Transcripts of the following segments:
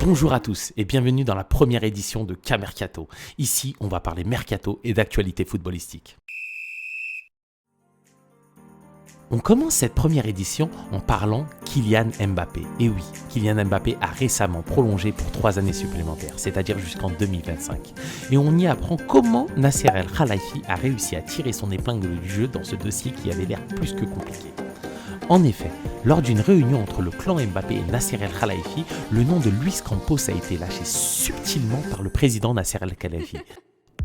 Bonjour à tous et bienvenue dans la première édition de K-Mercato. Ici, on va parler mercato et d'actualité footballistique. On commence cette première édition en parlant Kylian Mbappé. Et oui, Kylian Mbappé a récemment prolongé pour 3 années supplémentaires, c'est-à-dire jusqu'en 2025. Et on y apprend comment Nasser El Khelaifi a réussi à tirer son épingle du jeu dans ce dossier qui avait l'air plus que compliqué. En effet, lors d'une réunion entre le clan Mbappé et Nasser El Khelaifi, le nom de Luis Campos a été lâché subtilement par le président Nasser El Khelaifi.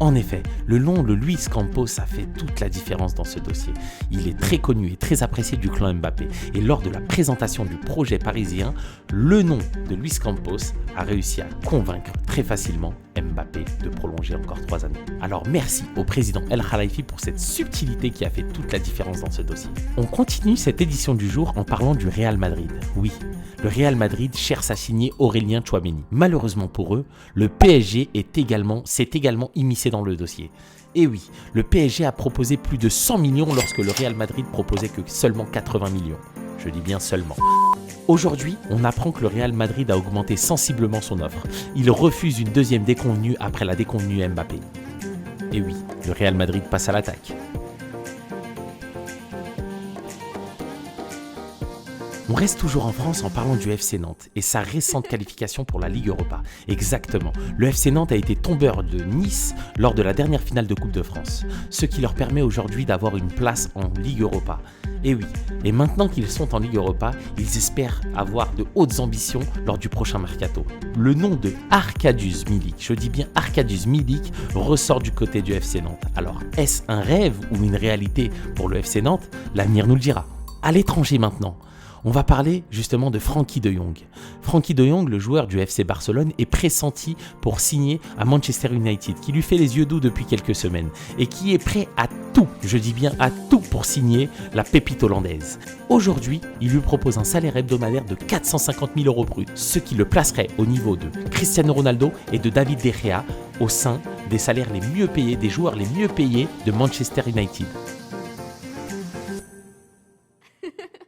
En effet, le nom de Luis Campos a fait toute la différence dans ce dossier. Il est très connu et très apprécié du clan Mbappé. Et lors de la présentation du projet parisien, le nom de Luis Campos a réussi à convaincre très facilement Mbappé de prolonger encore 3 années. Alors merci au président El Khelaifi pour cette subtilité qui a fait toute la différence dans ce dossier. On continue cette édition du jour en parlant du Real Madrid. Oui, le Real Madrid cherche à signer Aurélien Tchouaméni. Malheureusement pour eux, le PSG s'est également immiscé dans le dossier. Et oui, le PSG a proposé plus de 100 millions lorsque le Real Madrid proposait que seulement 80 millions. Je dis bien seulement. Aujourd'hui, on apprend que le Real Madrid a augmenté sensiblement son offre. Il refuse une deuxième déconvenue après la déconvenue Mbappé. Et oui, le Real Madrid passe à l'attaque. On reste toujours en France en parlant du FC Nantes et sa récente qualification pour la Ligue Europa. Exactement, le FC Nantes a été tombeur de Nice lors de la dernière finale de Coupe de France, ce qui leur permet aujourd'hui d'avoir une place en Ligue Europa. Et oui, et maintenant qu'ils sont en Ligue Europa, ils espèrent avoir de hautes ambitions lors du prochain mercato. Le nom de Arkadiusz Milik, je dis bien Arkadiusz Milik, ressort du côté du FC Nantes. Alors, est-ce un rêve ou une réalité pour le FC Nantes? L'avenir nous le dira. À l'étranger maintenant. On va parler justement de Frenkie de Jong. Frenkie de Jong, le joueur du FC Barcelone, est pressenti pour signer à Manchester United, qui lui fait les yeux doux depuis quelques semaines et qui est prêt à tout, je dis bien à tout pour signer la pépite hollandaise. Aujourd'hui, il lui propose un salaire hebdomadaire de 450 000 € bruts, ce qui le placerait au niveau de Cristiano Ronaldo et de David De Gea au sein des salaires les mieux payés, des joueurs les mieux payés de Manchester United.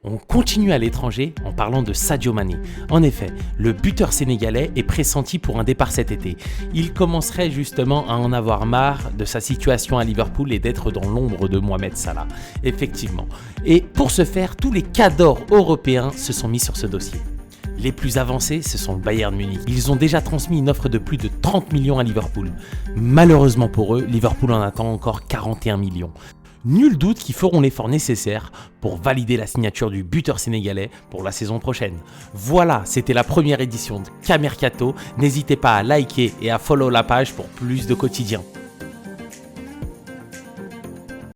On continue à l'étranger en parlant de Sadio Mané. En effet, le buteur sénégalais est pressenti pour un départ cet été. Il commencerait justement à en avoir marre de sa situation à Liverpool et d'être dans l'ombre de Mohamed Salah. Effectivement. Et pour ce faire, tous les cadors européens se sont mis sur ce dossier. Les plus avancés, ce sont le Bayern Munich. Ils ont déjà transmis une offre de plus de 30 millions à Liverpool. Malheureusement pour eux, Liverpool en attend encore 41 millions. Nul doute qu'ils feront l'effort nécessaire pour valider la signature du buteur sénégalais pour la saison prochaine. Voilà, c'était la première édition de K-Mercato. N'hésitez pas à liker et à follow la page pour plus de quotidien.